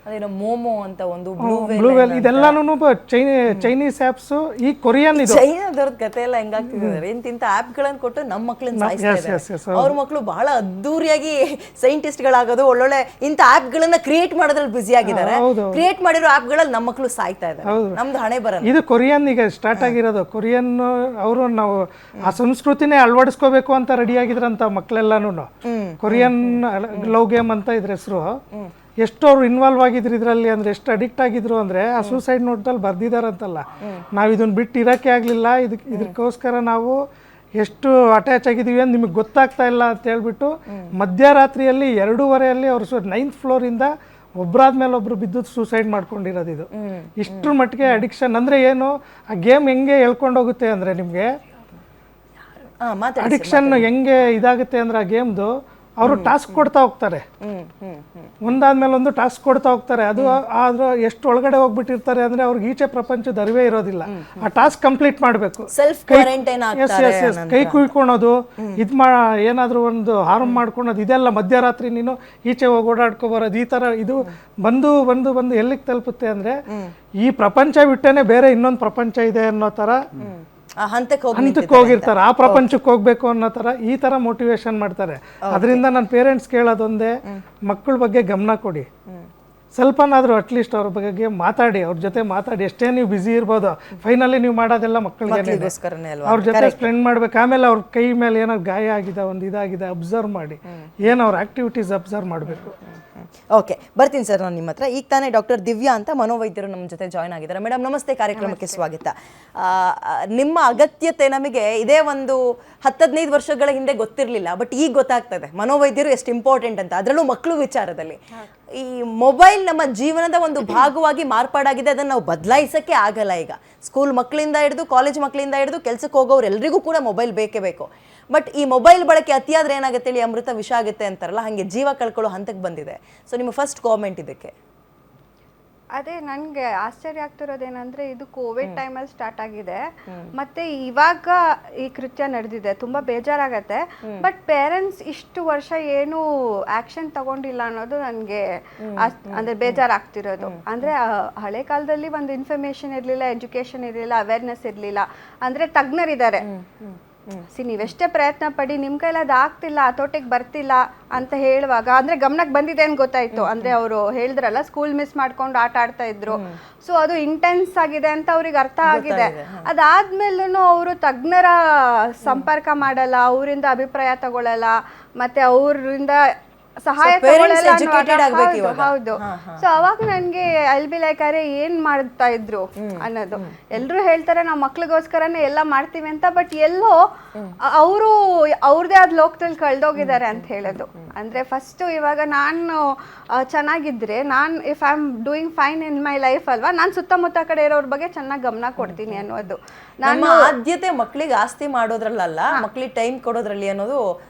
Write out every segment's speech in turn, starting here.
ಅದೇನೋ ಮೋಮೋ ಅಂತ ಒಂದು ಬ್ಲೂ ವೇಲ್ ಇದೆಲ್ಲಾನು ಚೈನೀಸ್ ಆ್ಯಪ್ಸ್. ಈ ಕೊರಿಯನ್ ಇದು ಚೈನಾದವ್ರದ್ ಕತೆ ಎಲ್ಲ ಹೆಂಗಾಗ್ತಿದ್ದಾರೆ ಇಂತಿಂತ ಆ್ಯಪ್ಗಳನ್ನು ಕೊಟ್ಟು ನಮ್ಮ ಮಕ್ಳನ್ನ ಸಾಯಿಸ್ತಾ ಇದ್ದಾರೆ. ಅವ್ರ ಮಕ್ಕಳು ಬಹಳ ಅದ್ದೂರಿಯಾಗಿ ಸೈಂಟಿಸ್ಟ್ಗಳಾಗೋದು, ಒಳ್ಳೊಳ್ಳೆ ಇಂಥ ಆ್ಯಪ್ಗಳನ್ನ ಕ್ರಿಯೇಟ್ ಮಾಡೋದ್ರಲ್ಲಿ ಬ್ಯುಸಿ ಆಗಿದ್ದಾರೆ. ಕ್ರಿಯೇಟ್ ಮಾಡಿರೋ ಆ್ಯಪ್ಗಳಲ್ಲಿ ನಮ್ಮ ಮಕ್ಕಳು ಸಾಯ್ತಾ ಇದ್ದಾರೆ. ನಮ್ದು ಹಣೆ ಬರಲ್ಲ. ಇದು ಕೊರಿಯನ್ ಈಗ ಸ್ಟಾರ್ಟ್ ಆಗಿರೋದು. ಕೊರಿಯನ್ ಅವರು ನಾವು ಆ ಸಂಸ್ಕೃತಿನೇ ಅಳವಡಿಸ್ಕೋಬೇಕು ಅಂತ ರೆಡಿ ಆಗಿದ್ರಂತ ಮಕ್ಕಳೆಲ್ಲಾನು. ಕೊರಿಯನ್ ಲವ್ ಗೇಮ್ ಅಂತ ಇದ್ರ ಹೆಸರು. ಎಷ್ಟು ಅವ್ರು ಇನ್ವಾಲ್ವ್ ಆಗಿದ್ರು ಇದರಲ್ಲಿ ಅಂದ್ರೆ, ಎಷ್ಟು ಅಡಿಕ್ಟ್ ಆಗಿದ್ರು ಅಂದ್ರೆ ಆ ಸೂಸೈಡ್ ನೋಟ್ದಲ್ಲಿ ಬರ್ದಿದಾರಂತಲ್ಲ, ನಾವು ಇದನ್ನ ಬಿಟ್ಟು ಇರೋಕ್ಕೆ ಆಗಲಿಲ್ಲ, ಇದಕ್ಕೋಸ್ಕರ ನಾವು ಎಷ್ಟು ಅಟ್ಯಾಚ್ ಆಗಿದ್ದೀವಿ ಅಂತ ನಿಮಗೆ ಗೊತ್ತಾಗ್ತಾ ಇಲ್ಲ ಅಂತ ಹೇಳ್ಬಿಟ್ಟು ಮಧ್ಯರಾತ್ರಿಯಲ್ಲಿ 2:30 ಅವರು 9th ಫ್ಲೋರಿಂದ ಒಬ್ಬರಾದ್ಮೇಲೆ ಒಬ್ರು ಬಿದ್ದು ಸೂಸೈಡ್ ಮಾಡ್ಕೊಂಡಿರೋದು. ಇದು ಇಷ್ಟ್ರ ಮಟ್ಟಿಗೆ ಅಡಿಕ್ಷನ್ ಅಂದ್ರೆ ಏನು, ಆ ಗೇಮ್ ಹೆಂಗೆ ಹೇಳ್ಕೊಂಡು ಹೋಗುತ್ತೆ ಅಂದ್ರೆ ನಿಮಗೆ ಅಡಿಕ್ಷನ್ ಹೆಂಗೆ ಇದಾಗುತ್ತೆ ಅಂದ್ರೆ ಆ ಗೇಮ್ದು ಅವರು ಟಾಸ್ಕ್ ಕೊಡ್ತಾ ಹೋಗ್ತಾರೆ, ಒಂದಾದ್ಮೇಲೆ ಒಂದು ಟಾಸ್ಕ್ ಕೊಡ್ತಾ ಹೋಗ್ತಾರೆ. ಅದು ಆದ್ರೆ ಎಷ್ಟು ಒಳಗಡೆ ಹೋಗ್ಬಿಟ್ಟಿರ್ತಾರೆ ಅಂದ್ರೆ ಅವ್ರಿಗೆ ಈಚೆ ಪ್ರಪಂಚದ ಅರಿವೇ ಇರೋದಿಲ್ಲ. ಆ ಟಾಸ್ಕ್ ಕಂಪ್ಲೀಟ್ ಮಾಡಬೇಕು. ಕೈ ಕುಯ್ಕೊಳೋದು, ಏನಾದ್ರೂ ಒಂದು ಹಾರ್ಮ್ ಮಾಡ್ಕೊಳೋದು, ಇದೆಲ್ಲ ಮಧ್ಯರಾತ್ರಿ ನೀನು ಈಚೆ ಹೋಗಿ ಓಡಾಡ್ಕೊ ಬರೋದು, ಈ ತರ ಇದು ಬಂದು ಬಂದು ಬಂದು ಎಲ್ಲಿಗೆ ತಲುಪುತ್ತೆ ಅಂದ್ರೆ ಈ ಪ್ರಪಂಚ ಬಿಟ್ಟೇನೆ ಬೇರೆ ಇನ್ನೊಂದು ಪ್ರಪಂಚ ಇದೆ ಅನ್ನೋ ತರ ಹಂತಕ್ಕೆ ಹೋಗಿರ್ತಾರೆ. ಆ ಪ್ರಪಂಚಕ್ಕೆ ಹೋಗ್ಬೇಕು ಅನ್ನೋ ತರ ಈ ತರ ಮೋಟಿವೇಶನ್ ಮಾಡ್ತಾರೆ. ಅದರಿಂದ ನನ್ನ ಪೇರೆಂಟ್ಸ್ ಕೇಳೋದೊಂದೇ, ಮಕ್ಕಳ ಬಗ್ಗೆ ಗಮನ ಕೊಡಿ, ಸ್ವಲ್ಪನಾದ್ರೂ ಅಟ್ಲೀಸ್ಟ್ ಅವ್ರ ಬಗ್ಗೆ ಮಾತಾಡಿ, ಅವ್ರ ಜೊತೆ ಮಾತಾಡಿ. ಎಷ್ಟೇ ನೀವು ಬ್ಯುಸಿ ಇರ್ಬೋದು, ಫೈನಲಿ ನೀವು ಮಾಡೋದೆಲ್ಲ ಮಕ್ಕಳಿಗೆ ಅವ್ರ ಜೊತೆ ಸ್ಪೆಂಡ್ ಮಾಡ್ಬೇಕು. ಆಮೇಲೆ ಅವ್ರ ಕೈ ಮೇಲೆ ಏನೋ ಗಾಯ ಆಗಿದೆ, ಒಂದು ಇದಾಗಿದೆ, ಅಬ್ಸರ್ವ್ ಮಾಡಿ, ಏನು ಅವ್ರ ಆಕ್ಟಿವಿಟೀಸ್ ಅಬ್ಸರ್ವ್ ಮಾಡಬೇಕು. ಓಕೆ, ಬರ್ತೀನಿ ಸರ್ ನಾನು ನಿಮ್ಮ ಹತ್ರ. ಈಗ ತಾನೇ ಡಾಕ್ಟರ್ ದಿವ್ಯಾ ಅಂತ ಮನೋವೈದ್ಯರು ನಮ್ಮ ಜೊತೆ ಜಾಯ್ನ್ ಆಗಿದ್ದಾರೆ. ಮೇಡಮ್ ನಮಸ್ತೆ, ಕಾರ್ಯಕ್ರಮಕ್ಕೆ ಸ್ವಾಗತ. ನಿಮ್ಮ ಅಗತ್ಯತೆ ನಮಗೆ ಇದೇ ಒಂದು 10-15 ವರ್ಷಗಳ ಹಿಂದೆ ಗೊತ್ತಿರಲಿಲ್ಲ, ಬಟ್ ಈಗ ಗೊತ್ತಾಗ್ತದೆ ಮನೋವೈದ್ಯರು ಎಷ್ಟು ಇಂಪಾರ್ಟೆಂಟ್ ಅಂತ, ಅದರಲ್ಲೂ ಮಕ್ಕಳು ವಿಚಾರದಲ್ಲಿ. ಈ ಮೊಬೈಲ್ ನಮ್ಮ ಜೀವನದ ಒಂದು ಭಾಗವಾಗಿ ಮಾರ್ಪಾಡಾಗಿದೆ, ಅದನ್ನು ನಾವು ಬದಲಾಯಿಸೋಕ್ಕೆ ಆಗಲ್ಲ. ಈಗ ಸ್ಕೂಲ್ ಮಕ್ಕಳಿಂದ ಹಿಡಿದು ಕಾಲೇಜ್ ಮಕ್ಕಳಿಂದ ಹಿಡಿದು ಕೆಲಸಕ್ಕೆ ಹೋಗೋರು ಎಲ್ರಿಗೂ ಕೂಡ ಮೊಬೈಲ್ ಬೇಕೇ ಬೇಕು. ಬಟ್ ಈ ಮೊಬೈಲ್ ಬಳಕೆ ಅತಿಯಾದ್ರೆ ಏನಾಗುತ್ತೆ ಹೇಳಿ, ಅಮೃತ ವಿಷ ಆಗುತ್ತೆ ಅಂತಾರಲ್ಲ, ಹಾಗೆ ಜೀವ ಕಳ್ಕೊಳ್ಳೋ ಹಂತಕ್ಕೆ ಬಂದಿದೆ. ಸೊ ನಿಮ್ಮ ಫಸ್ಟ್ ಕಾಮೆಂಟ್ ಇದಕ್ಕೆ? ಅದೇ ನನಗೆ ಆಶ್ಚರ್ಯ ಆಗ್ತಿರೋದೇನಂದ್ರೆ, ಇದು ಕೋವಿಡ್ ಟೈಮಲ್ಲಿ ಸ್ಟಾರ್ಟ್ ಆಗಿದೆ, ಮತ್ತೆ ಇವಾಗ ಈ ಕೃತ್ಯ ನಡೆದಿದೆ. ತುಂಬಾ ಬೇಜಾರಾಗತ್ತೆ. ಬಟ್ ಪೇರೆಂಟ್ಸ್ ಇಷ್ಟು ವರ್ಷ ಏನು ಆಕ್ಷನ್ ತಗೊಂಡಿಲ್ಲ ಅನ್ನೋದು ನನಗೆ ಅಂದ್ರೆ ಬೇಜಾರಾಗ್ತಿರೋದು. ಅಂದ್ರೆ ಹಳೆ ಕಾಲದಲ್ಲಿ ಒಂದು ಇನ್ಫಾರ್ಮೇಶನ್ ಇರಲಿಲ್ಲ, ಎಜುಕೇಶನ್ ಇರಲಿಲ್ಲ, ಅವೇರ್ನೆಸ್ ಇರಲಿಲ್ಲ. ಅಂದ್ರೆ ತಜ್ಞರಿದ್ದಾರೆ, ನೀವೆಷ್ಟೇ ಪ್ರಯತ್ನ ಪಡಿ ನಿಮ್ಮ ಕೈಲಿ ಅದು ಆಗ್ತಿಲ್ಲ, ಹತೋಟಿಗೆ ಬರ್ತಿಲ್ಲ ಅಂತ ಹೇಳುವಾಗ, ಅಂದ್ರೆ ಗಮನಕ್ಕೆ ಬಂದಿದೆ ಅಂತ ಗೊತ್ತಾಯ್ತು. ಅಂದ್ರೆ ಅವರು ಹೇಳಿದ್ರಲ್ಲ, ಸ್ಕೂಲ್ ಮಿಸ್ ಮಾಡ್ಕೊಂಡು ಆಟ ಆಡ್ತಾ ಇದ್ರು, ಸೊ ಅದು ಇಂಟೆನ್ಸ್ ಆಗಿದೆ ಅಂತ ಅವ್ರಿಗೆ ಅರ್ಥ ಆಗಿದೆ. ಅದಾದ್ಮೇಲೂ ಅವರು ತಜ್ಞರ ಸಂಪರ್ಕ ಮಾಡಲ್ಲ, ಅವರಿಂದ ಅಭಿಪ್ರಾಯ ತಗೊಳ್ಳಲ್ಲ, ಮತ್ತೆ ಅವರಿಂದ ಸಹಾಯ ಹೌದು. ಸೊ ಅವಾಗ ನನ್ಗೆ ಅರೆ ಏನ್ ಮಾಡ್ತಾ ಇದ್ರು ಅನ್ನೋದು. ಎಲ್ರು ಹೇಳ್ತಾರೆ ನಾವು ಮಕ್ಳಿಗೋಸ್ಕರನೇ ಎಲ್ಲ ಮಾಡ್ತೀವಿ ಅಂತ, ಬಟ್ ಎಲ್ಲೋ ಅವರು ಅವ್ರದೇ ಆದ ಲೋಕದಲ್ಲಿ ಕಳ್ದೋಗಿದ್ದಾರೆ ಅಂತ ಹೇಳೋದು. ಅಂದ್ರೆ ಫಸ್ಟ್ ಇವಾಗ ನಾನು ಚೆನ್ನಾಗಿದ್ರೆ, if I am doing fine in my life ಅಲ್ವಾ, ನಾನು ಸುತ್ತಮುತ್ತ ಕಡೆ ಇರೋರ ಬಗ್ಗೆ ಚೆನ್ನಾಗಿ ಗಮನ ಕೊಡ್ತೀನಿ ಅನ್ನೋದು. ನಾನು ಆದ್ಯತೆ ಮಕ್ಕಳಿಗೆ ಆಸ್ತಿ ಮಾಡೋದ್ರಲ್ಲ, ಮಕ್ಕಳಿಗೆ ಟೈಮ್ ಕೊಡೋದ್ರಲ್ಲಿ ಅನ್ನೋದು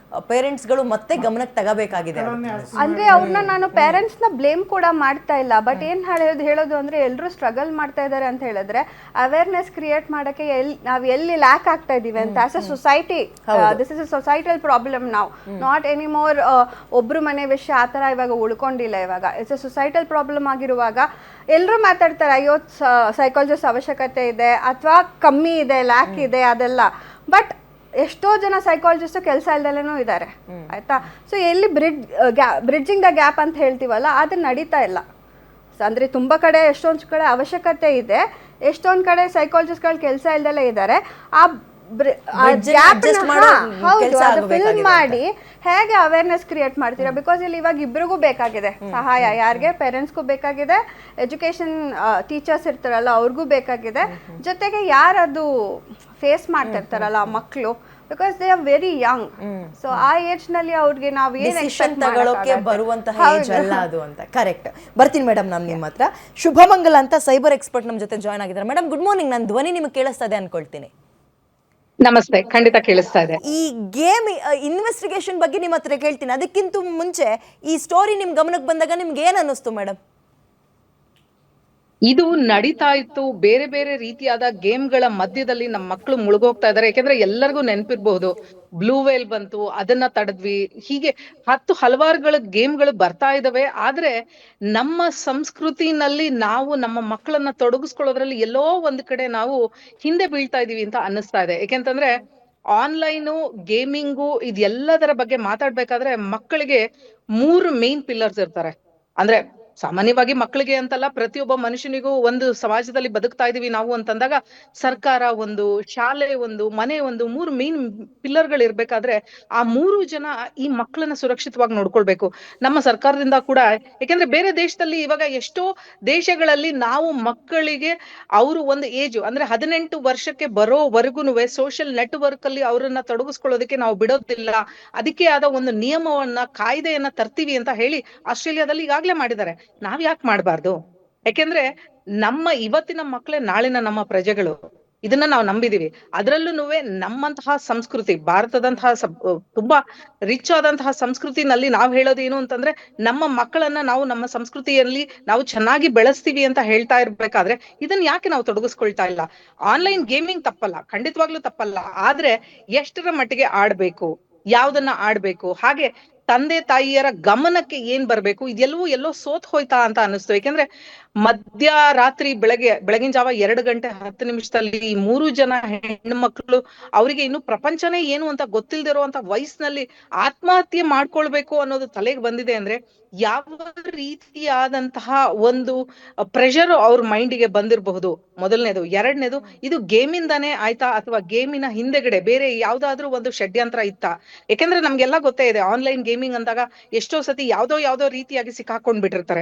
ಪೇರೆಂಟ್ಸ್ಗಳು ಮತ್ತೆ ಗಮನಕ್ಕೆ ತಗೋಬೇಕಾಗಿದೆ. ಅಂದ್ರೆ ಅವ್ರನ್ನ ನಾನು ಪೇರೆಂಟ್ಸ್ ನ ಬ್ಲೇಮ್ ಕೂಡ ಮಾಡ್ತಾ ಇಲ್ಲ, ಬಟ್ ಏನ್ ಹೇಳೋದು ಅಂದ್ರೆ ಎಲ್ಲರೂ ಸ್ಟ್ರಗಲ್ ಮಾಡ್ತಾ ಇದಾರೆ ಅಂತ ಹೇಳಿದ್ರೆ ಅವೇರ್ನೆಸ್ ಕ್ರಿಯೇಟ್ ಮಾಡಕ್ಕೆ ನಾವ್ ಎಲ್ಲಿ ಲ್ಯಾಕ್ ಆಗ್ತಾ ಇದೀವಿ ಅಂತ. As a society, this is a societal problem ನಾವ್, ನಾಟ್ ಎನಿ ಮೋರ್ ಒಬ್ರು ಮನೆ ವಿಷಯ ಆತರ ಇವಾಗ ಉಳ್ಕೊಂಡಿಲ್ಲ. ಇವಾಗ ಇಟ್ಸ್ ಅ ಸೊಸೈಟಲ್ ಪ್ರಾಬ್ಲಮ್ ಆಗಿರುವಾಗ ಎಲ್ಲರೂ ಮಾತಾಡ್ತಾರೆ, ಅಯ್ಯೋ ಸೈಕಾಲಜಿಸ್ಟ್ ಅವಶ್ಯಕತೆ ಇದೆ ಅಥವಾ ಕಮ್ಮಿ ಇದೆ, ಲ್ಯಾಕ್ ಇದೆ ಅದೆಲ್ಲ. ಬಟ್ ಎಷ್ಟೋ ಜನ ಸೈಕಾಲಜಿಸ್ಟ್ ಕೆಲಸ ಇಲ್ದಲೇನೂ ಇದ್ದಾರೆ, ಆಯ್ತಾ. ಸೊ ಎಲ್ಲಿ ಬ್ರಿಡ್ಜಿಂಗ್ ದ ಗ್ಯಾಪ್ ಅಂತ ಹೇಳ್ತೀವಲ್ಲ, ಅದು ನಡೀತಾ ಇಲ್ಲ. ಅಂದ್ರೆ ತುಂಬಾ ಕಡೆ ಎಷ್ಟೊಂದು ಕಡೆ ಅವಶ್ಯಕತೆ ಇದೆ, ಎಷ್ಟೊಂದು ಕಡೆ ಸೈಕಾಲಜಿಸ್ಟ್ಗಳು ಕೆಲಸ ಇಲ್ದಲೇ ಇದ್ದಾರೆ. ಆ ಫಿಲ್ಮ್ ಮಾಡಿ ಹೇಗೆ ಅವೇರ್ನೆಸ್ ಕ್ರಿಯೇಟ್ ಮಾಡ್ತೀರಾ? ಬಿಕಾಸ್ ಇಲ್ಲಿ ಇವಾಗ ಇಬ್ರಿಗೂ ಬೇಕಾಗಿದೆ ಸಹಾಯ. ಯಾರಿಗೆ? ಪೇರೆಂಟ್ಸ್ಗೂ ಬೇಕಾಗಿದೆ, ಎಜುಕೇಶನ್ ಟೀಚರ್ಸ್ ಇರ್ತಾರಲ್ಲ ಅವ್ರಿಗೂ ಬೇಕಾಗಿದೆ, ಜೊತೆಗೆ ಯಾರದು ಫೇಸ್ ಮಾಡ್ತಾ ಇರ್ತಾರಲ್ಲ ಮಕ್ಕಳು, because they are very Young. So ಆ ಏಜ್ ನಲ್ಲಿ ಅವ್ರಿಗೆ ನಾವು ಡಿಸಿಷನ್ ತಗೊಳ್ಳೋಕೆ ಬರುವಂತಹ ಏಜ್ ಅಲ್ಲ ಅದು ಅಂತ. ಕರೆಕ್ಟ್. ಬರ್ತೀನಿ ಮೇಡಮ್ ನಾನು ನಿಮ್ಮ ಹತ್ರ. ಶುಭಮಂಗಲ ಅಂತ ಸೈಬರ್ ಎಕ್ಸ್ಪರ್ಟ್ ನಮ್ಮ ಜೊತೆ ಜಾಯ್ನ್ ಆಗಿದ್ದಾರೆ. Madam good morning. ನನ್ನ ಧ್ವನಿ ನಿಮಗೆ ಕೇಳಿಸ್ತಾ ಇದೆ ಅನ್ಕೊಳ್ತೀನಿ. ನಮಸ್ತೆ. ಖಂಡಿತ ಕೇಳಿಸ್ತಾ ಇದೆ. ಈ ಗೇಮ್ ಇನ್ವೆಸ್ಟಿಗೇಷನ್ ಬಗ್ಗೆ ನಿಮ್ಮ ಹತ್ರ ಕೇಳ್ತೀನಿ. ಅದಕ್ಕಿಂತ ಮುಂಚೆ ಈ ಸ್ಟೋರಿ ನಿಮ್ ಗಮನಕ್ಕೆ ಬಂದಾಗ ನಿಮ್ಗೆ ಏನ್ ಅನ್ನಿಸ್ತು ಮೇಡಮ್? ಇದು ನಡೀತಾ ಇತ್ತು. ಬೇರೆ ಬೇರೆ ರೀತಿಯಾದ ಗೇಮ್‌ಗಳ ಮಧ್ಯದಲ್ಲಿ ನಮ್ಮ ಮಕ್ಕಳು ಮುಳುಗೋಗ್ತಾ ಇದಾರೆ. ಯಾಕೆಂದ್ರೆ ಎಲ್ಲರಿಗೂ ನೆನಪಿರ್ಬಹುದು. ಬ್ಲೂ ವೇಲ್ ಬಂತು, ಅದನ್ನ ತಡೆದ್ವಿ. ಹೀಗೆ ಹಲವಾರುಗಳ ಗೇಮ್‌ಗಳು ಬರ್ತಾ ಇದಾವೆ. ಆದ್ರೆ ನಮ್ಮ ಸಂಸ್ಕೃತಿನಲ್ಲಿ ನಾವು ನಮ್ಮ ಮಕ್ಕಳನ್ನ ತೊಡಗಿಸ್ಕೊಳ್ಳೋದ್ರಲ್ಲಿ ಎಲ್ಲೋ ಒಂದ್ ಕಡೆ ನಾವು ಹಿಂದೆ ಬೀಳ್ತಾ ಇದೀವಿ ಅಂತ ಅನ್ನಿಸ್ತಾ ಇದೆ. ಯಾಕೆಂತಂದ್ರೆ ಆನ್‌ಲೈನು, ಗೇಮಿಂಗು ಇದೆಲ್ಲದರ ಬಗ್ಗೆ ಮಾತಾಡ್ಬೇಕಾದ್ರೆ ಮಕ್ಕಳಿಗೆ 3 ಮೇನ್ ಪಿಲ್ಲರ್ಸ್ ಇರ್ತಾರೆ. ಅಂದ್ರೆ ಸಾಮಾನ್ಯವಾಗಿ ಮಕ್ಕಳಿಗೆ ಅಂತಲ್ಲ, ಪ್ರತಿಯೊಬ್ಬ ಮನುಷ್ಯನಿಗೂ ಒಂದು ಸಮಾಜದಲ್ಲಿ ಬದುಕ್ತಾ ಇದೀವಿ ನಾವು ಅಂತಂದಾಗ ಸರ್ಕಾರ ಒಂದು, ಶಾಲೆ ಒಂದು, ಮನೆ ಒಂದು 3 ಮೇನ್ ಪಿಲ್ಲರ್‌ಗಳು ಇರ್ಬೇಕಾದ್ರೆ ಆ 3 ಜನ ಈ ಮಕ್ಕಳನ್ನ ಸುರಕ್ಷಿತವಾಗಿ ನೋಡ್ಕೊಳ್ಬೇಕು. ನಮ್ಮ ಸರ್ಕಾರದಿಂದ ಕೂಡ, ಯಾಕೆಂದ್ರೆ ಬೇರೆ ದೇಶದಲ್ಲಿ ಇವಾಗ ಎಷ್ಟೋ ದೇಶಗಳಲ್ಲಿ ನಾವು ಮಕ್ಕಳಿಗೆ ಅವರು ಒಂದು ಅಂದ್ರೆ 18 ವರ್ಷಕ್ಕೆ ಬರೋವರೆಗೂನುವೆ ಸೋಷಿಯಲ್ ನೆಟ್‌ವರ್ಕ್ ಅಲ್ಲಿ ಅವರನ್ನ ತೊಡಗಿಸ್ಕೊಳ್ಳೋದಕ್ಕೆ ನಾವು ಬಿಡೋದಿಲ್ಲ. ಅದಕ್ಕೆ ಆದ ಒಂದು ನಿಯಮವನ್ನ, ಕಾಯ್ದೆಯನ್ನ ತರ್ತೀವಿ ಅಂತ ಹೇಳಿ ಆಸ್ಟ್ರೇಲಿಯಾದಲ್ಲಿ ಈಗಾಗ್ಲೇ ಮಾಡಿದ್ದಾರೆ. ನಾವ್ ಯಾಕೆ ಮಾಡ್ಬಾರ್ದು? ಯಾಕೆಂದ್ರೆ ನಮ್ಮ ಇವತ್ತಿನ ಮಕ್ಕಳೇ ನಾಳಿನ ನಮ್ಮ ಪ್ರಜೆಗಳು. ಇದನ್ನ ನಾವು ನಂಬಿದೀವಿ. ಅದ್ರಲ್ಲೂನುವೆ ನಮ್ಮಂತಹ ಸಂಸ್ಕೃತಿ, ಭಾರತದಂತಹ ತುಂಬಾ ರಿಚ್ ಆದಂತಹ ಸಂಸ್ಕೃತಿನಲ್ಲಿ ನಾವ್ ಹೇಳೋದೇನು ಅಂತಂದ್ರೆ, ನಮ್ಮ ಮಕ್ಕಳನ್ನ ನಾವು ನಮ್ಮ ಸಂಸ್ಕೃತಿಯಲ್ಲಿ ನಾವು ಚೆನ್ನಾಗಿ ಬೆಳೆಸ್ತೀವಿ ಅಂತ ಹೇಳ್ತಾ ಇರ್ಬೇಕಾದ್ರೆ ಇದನ್ನ ಯಾಕೆ ನಾವು ತೊಡಗಿಸ್ಕೊಳ್ತಾ ಇಲ್ಲ? ಆನ್‌ಲೈನ್ ಗೇಮಿಂಗ್ ತಪ್ಪಲ್ಲ, ಖಂಡಿತವಾಗ್ಲೂ ತಪ್ಪಲ್ಲ. ಆದ್ರೆ ಎಷ್ಟರ ಮಟ್ಟಿಗೆ ಆಡ್ಬೇಕು? ಯಾವ್ದನ್ನ ಆಡ್ಬೇಕು? ಹಾಗೆ ತಂದೆ ತಾಯಿಯರ ಗಮನಕ್ಕೆ ಏನ್ ಬರ್ಬೇಕು? ಇದೆಲ್ಲವೂ ಎಲ್ಲೋ ಸೋತ್ ಹೋಯ್ತಾ ಅಂತ ಅನ್ನಿಸ್ತು. ಯಾಕೆಂದ್ರೆ ಮಧ್ಯರಾತ್ರಿ ಬೆಳಗಿನ ಜಾವ 2 ಗಂಟೆ 10 ನಿಮಿಷದಲ್ಲಿ ಈ 3 ಜನ ಹೆಣ್ಣು ಮಕ್ಕಳು, ಅವರಿಗೆ ಇನ್ನು ಪ್ರಪಂಚನೇ ಏನು ಅಂತ ಗೊತ್ತಿಲ್ದಿರುವಂತ ವಯಸ್ಸಿನಲ್ಲಿ ಆತ್ಮಹತ್ಯೆ ಮಾಡ್ಕೊಳ್ಬೇಕು ಅನ್ನೋದು ತಲೆಗೆ ಬಂದಿದೆ ಅಂದ್ರೆ ಯಾವ ರೀತಿಯಾದಂತಹ ಒಂದು ಪ್ರೆಷರ್ ಅವ್ರ ಮೈಂಡಿಗೆ ಬಂದಿರಬಹುದು. ಮೊದಲನೇದು. ಎರಡನೇದು, ಇದು ಗೇಮಿಂದಾನೇ ಆಯ್ತಾ ಅಥವಾ ಗೇಮಿನ ಹಿಂದೆಗಡೆ ಬೇರೆ ಯಾವ್ದಾದ್ರೂ ಒಂದು ಷಡ್ಯಂತ್ರ ಇತ್ತಾ? ಯಾಕೆಂದ್ರೆ ನಮ್ಗೆಲ್ಲ ಗೊತ್ತೇ ಇದೆ, ಆನ್‌ಲೈನ್ ಗೇಮಿಂಗ್ ಅಂದಾಗ ಎಷ್ಟೋ ಸತಿ ಯಾವ್ದೋ ರೀತಿಯಾಗಿ ಸಿಕ್ಕಾಕೊಂಡ್ ಬಿಟ್ಟಿರ್ತಾರೆ.